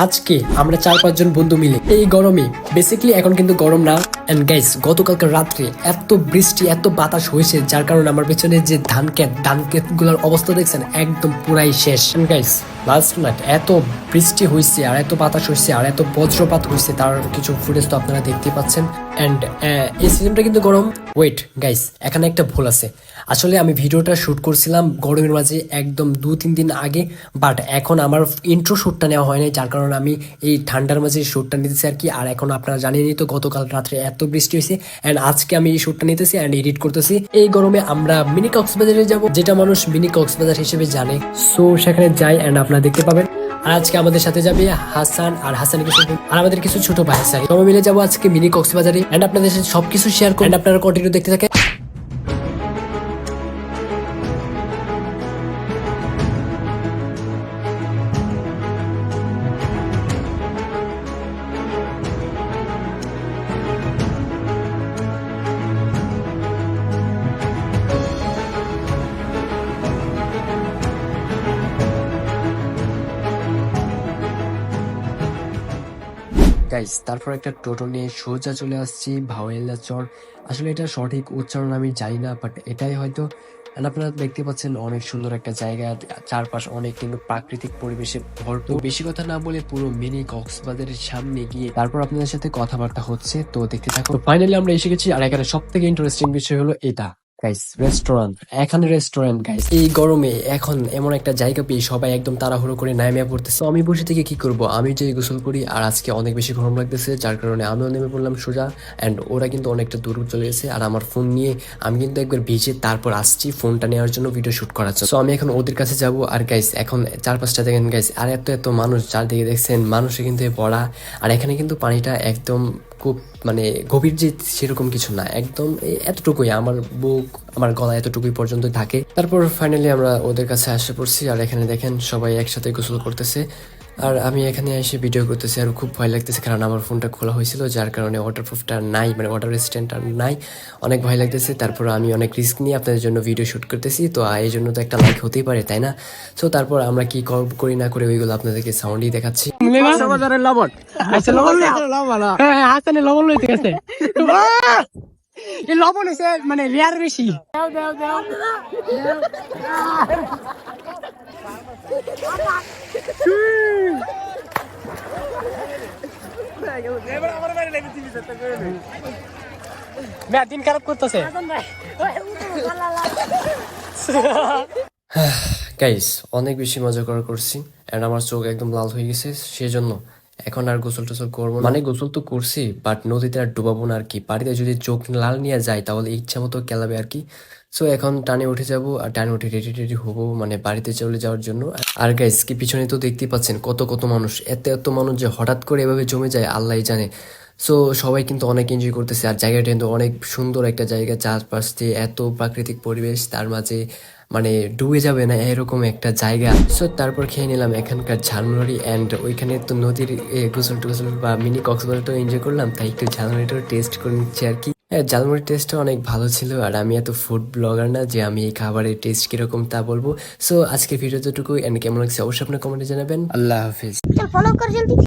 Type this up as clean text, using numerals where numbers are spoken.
আজকে আমরা 4-5 জন বন্ধু মিলে এই গরমে, বেসিক্যালি এখন কিন্তু গরম না, এন্ড গাইস গতকালকে রাত্রে এত বৃষ্টি এত বাতাস হয়েছে যার কারণে আমার পেছনে যে ধান ক্ষেত গুলোর অবস্থা দেখছেন একদম পুরাই শেষ। গাইস লাস্ট নাইট এত বৃষ্টি হয়েছে আর এত বাতাস হয়েছে আর এত বজ্রপাত হয়েছে, তার কিছু ফুটেজ তো আপনারা দেখতে পাচ্ছেন। এন্ড এই সিজনটা কিন্তু গরম। ওয়েট গাইস, এখানে একটা ভুল আছে। আসলে আমি ভিডিওটা শুট করছিলাম গরমের মাঝে একদম 2-3 দিন আগে, বাট এখন আমার ইন্ট্রো শ্যুটটা নেওয়া হয় নাই, যার কারণে আমি এই ঠান্ডার মাঝে শ্যুটটা নিতেছি আর কি। আর এখন আপনারা জানেনই তো গতকাল রাত্রে এত বৃষ্টি হয়েছে, অ্যান্ড আজকে আমি এই শ্যুটটা নিতেছি অ্যান্ড এডিট করতেছি। এই গরমে আমরা মিনি কক্সবাজারে যাব, যেটা মানুষ মিনি কক্সবাজার হিসেবে জানে। সো সেখানে যাই অ্যান্ড আপনারা দেখতে পাবেন। আর আজকে আমাদের সাথে যাবে হাসান আর হাসানের কিছু আর আমাদের কিছু ছোট ভাই আছে। সবাই মিলে যাবো আজকে মিনি কক্সবাজারে এন্ড আপনাদের সাথে সবকিছু শেয়ার করেন। আপনারা কন্টিনিউ দেখতে থাকেন। গাইস তারপর একটা টোটো নিয়ে সোজা চলে আসছি ভাওয়াইল্লা চর। আসলে এটা সঠিক উচ্চারণ আমি জানি না, বাট এটাই হয়তো। And আপনারা দেখতে পাচ্ছেন অনেক সুন্দর একটা জায়গা, চারপাশ অনেক কিন্তু প্রাকৃতিক পরিবেশে ভরপুর। বেশি কথা না বলে পুরো মিনি কক্সবাজারের সামনে গিয়ে তারপর আপনাদের সাথে কথাবার্তা হচ্ছে, তো দেখতে থাকুন। ফাইনালি আমরা এসে গেছি, আর এখানে সব থেকে ইন্টারেস্টিং বিষয় হলো এটা গাইস, রেস্টুরেন্ট। এখানে রেস্টুরেন্ট গাইস, এই গরমে এখন এমন একটা জায়গা পেয়ে সবাই একদম তাড়াহুড়ো করে নামিয়ে পড়তেছে। তো আমি বসে থেকে কি করব, আমি যে গোসল করি, আর আজকে অনেক বেশি গরম লাগতেছে যার কারণে আমিও নেমে পড়লাম সোজা। অ্যান্ড ওরা কিন্তু অনেকটা দূর চলে গেছে, আর আমার ফোন নিয়ে আমি কিন্তু একবার ভিজে তারপর আসছি ফোনটা নেওয়ার জন্য, ভিডিও শুট করার জন্য। তো আমি এখন ওদের কাছে যাব। আর গাইস এখন 4-5টা দেখেন গাইস, আর এত মানুষ চারদিকে দেখছেন, মানুষে কিন্তু পড়া। আর এখানে কিন্তু পানিটা একদম খুব মানে গভীর যে সেরকম কিছু না, একদম এতটুকুই, আমার বুক আমার গলা এতটুকুই পর্যন্ত থাকে। তারপর ফাইনালি আমরা ওদের কাছে আসে পড়ছি, আর এখানে দেখেন সবাই একসাথে গোসল করতেছে, আর আমি এখানে এসে ভিডিও করতেছি। আর খুব ভয় লাগতেছে কারণ আমার ফোনটা খোলা হয়েছিল, যার কারণে ওয়াটারপ্রুফটা নাই, মানে ওয়াটার রেজিস্ট্যান্টটা নাই। অনেক ভয় লাগতেছে, তারপর আমি অনেক রিস্ক নিয়ে আপনাদের জন্য ভিডিও শুট করতেছি, তো এই জন্য তো একটা লাইক হতেই পারে, তাই না? সো তারপর আমরা কি করি না করে ওইগুলো আপনাদেরকে সাউন্ডই দেখাচ্ছি। লবণ হয়েছে মানে লেয়ার বেশি। দিন খারাপ করতেছে গাইস, অনেক বেশি মজা করছি, এন্ড আমার চোখ একদম লাল হয়ে গেছে। সেজন্য এখন আর গোসল টোসল করবো না। মানে গোসল তো করছি, বাট নদীতে আর ডুবাবো না আর কি। বাড়িতে যদি চোখ লাল নিয়ে যায় তাহলে ইচ্ছা মতো কেলাবে আর কি। সো এখন টানে উঠে যাব, আর টানে উঠে রেডি হবো মানে বাড়িতে চলে যাওয়ার জন্য। আর গাইস কি পিছনে তো দেখতেই পাচ্ছেন কত মানুষ, এত মানুষ যে হঠাৎ করে এভাবে জমে যায় আল্লাহ জানে। সো সবাই কিন্তু অনেক এনজয় করতেছে, আর জায়গাটা কিন্তু অনেক সুন্দর একটা জায়গা, চারপাশ দিয়ে এত প্রাকৃতিক পরিবেশ, তার মাঝে মানে ডুবে যাবে না এরকম একটা জায়গা। সো তারপর খেয়ে নিলাম এখানকার ঝালমুড়ি, অ্যান্ড ওইখানে তো নদীর গোসল টোসল বা মিনি কক্সবাজারটাও এনজয় করলাম, তাই একটু ঝালমুড়িটাও টেস্ট করে নিচ্ছি আর কি। হ্যাঁ, ঝালমুড়ির টেস্টটা অনেক ভালো ছিল, আর আমি এত ফুড ব্লগার না যে আমি এই খাবারের টেস্ট কিরকম তা বলবো। সো আজকের ভিডিও যতটুকু, এন্ড কেমন লাগছে অবশ্যই আপনার কমেন্টে জানাবেন। আল্লাহ হাফিজ।